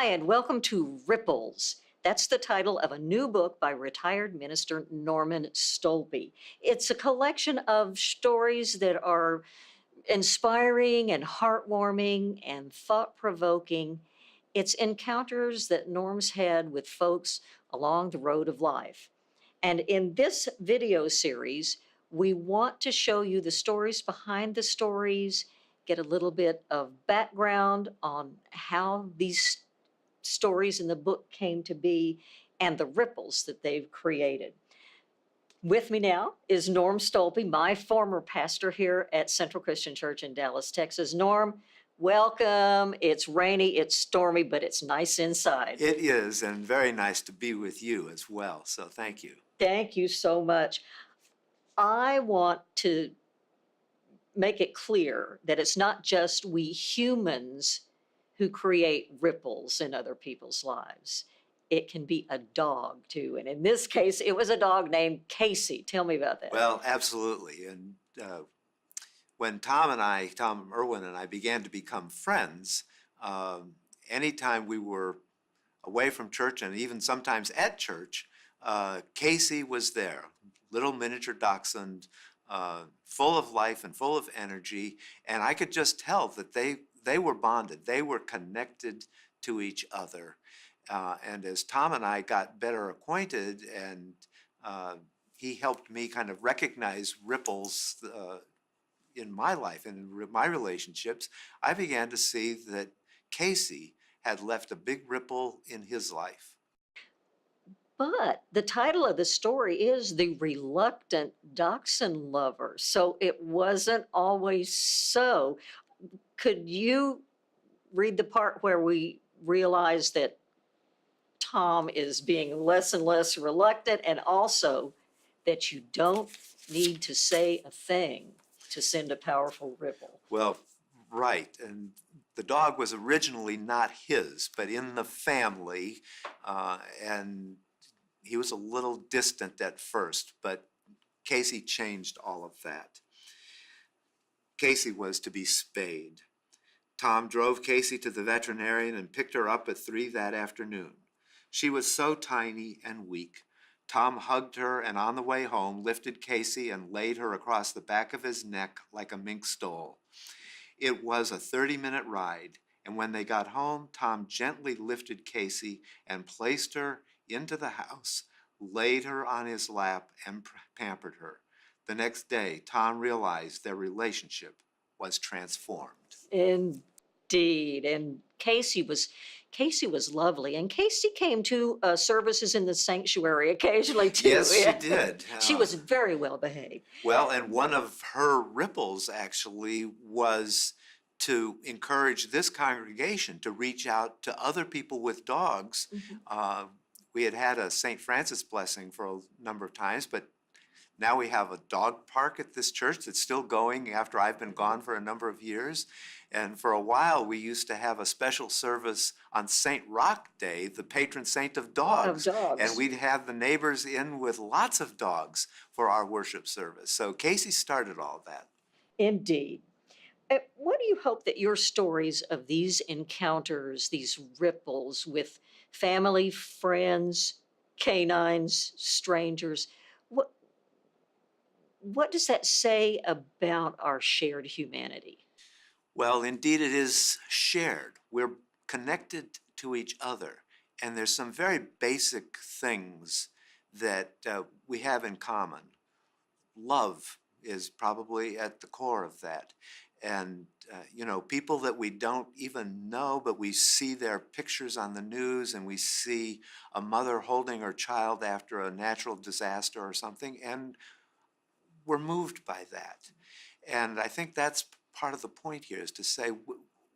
Hi, and welcome to Ripples. That's the title of a new book by retired minister Norman Stolpe. It's a collection of stories that are inspiring and heartwarming and thought provoking. It's encounters that Norm's had with folks along the road of life. And in this video series, we want to show you the stories behind the stories, get a little bit of background on how these stories in the book came to be and the ripples that they've created. With me now is Norm Stolpe, my former pastor here at Central Christian Church in Dallas, Texas. Norm, welcome. It's rainy, it's stormy, but it's nice inside. It is, and very nice to be with you as well. So thank you. Thank you so much. I want to make it clear that it's not just we humans who create ripples in other people's lives. It can be a dog too. And in this case, it was a dog named Casey. Tell me about that. Well, absolutely. And when Tom Irwin and I began to become friends, anytime we were away from church and even sometimes at church, Casey was there, little miniature dachshund, full of life and full of energy. And I could just tell that they were bonded. They were connected to each other. And as Tom and I got better acquainted, and he helped me kind of recognize ripples in my life and in my relationships, I began to see that Casey had left a big ripple in his life. But the title of the story is The Reluctant Dachshund Lover. So it wasn't always so. Could you read the part where we realize that Tom is being less and less reluctant, and also that you don't need to say a thing to send a powerful ripple? Well, right. And the dog was originally not his, but in the family, and he was a little distant at first, but Casey changed all of that. Casey was to be spayed. Tom drove Casey to the veterinarian and picked her up at 3 that afternoon. She was so tiny and weak. Tom hugged her and on the way home lifted Casey and laid her across the back of his neck like a mink stole. It was a 30-minute ride, and when they got home, Tom gently lifted Casey and placed her into the house, laid her on his lap, and pampered her. The next day, Tom realized their relationship was transformed. Indeed. And Casey was lovely. And Casey came to services in the sanctuary occasionally too. Yes, she did. She was very well behaved. Well, and one of her ripples actually was to encourage this congregation to reach out to other people with dogs. Mm-hmm. We had a St. Francis blessing for a number of times, but now we have a dog park at this church that's still going after I've been gone for a number of years. And for a while, we used to have a special service on St. Rock Day, the patron saint of dogs. And we'd have the neighbors in with lots of dogs for our worship service. So Casey started all that. Indeed. What do you hope that your stories of these encounters, these ripples with family, friends, canines, strangers, what does that say about our shared humanity? Well, indeed it is shared. We're connected to each other, and there's some very basic things that we have in common. Love is probably at the core of that. And, people that we don't even know, but we see their pictures on the news, and we see a mother holding her child after a natural disaster or something, and we're moved by that. And I think that's part of the point here, is to say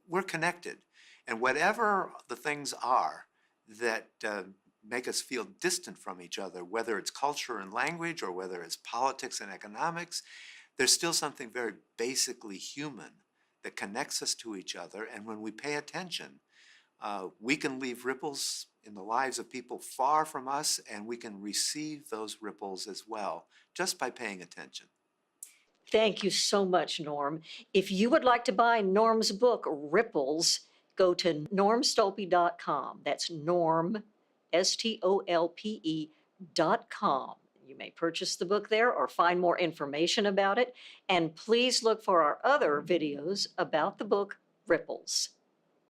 we're connected. And whatever the things are that make us feel distant from each other, whether it's culture and language or whether it's politics and economics, there's still something very basically human that connects us to each other. And when we pay attention, we can leave ripples in the lives of people far from us, and we can receive those ripples as well, just by paying attention. Thank you so much, Norm. If you would like to buy Norm's book, Ripples, go to normstolpe.com. That's Norm, STOLPE.com. You may purchase the book there or find more information about it. And please look for our other videos about the book Ripples.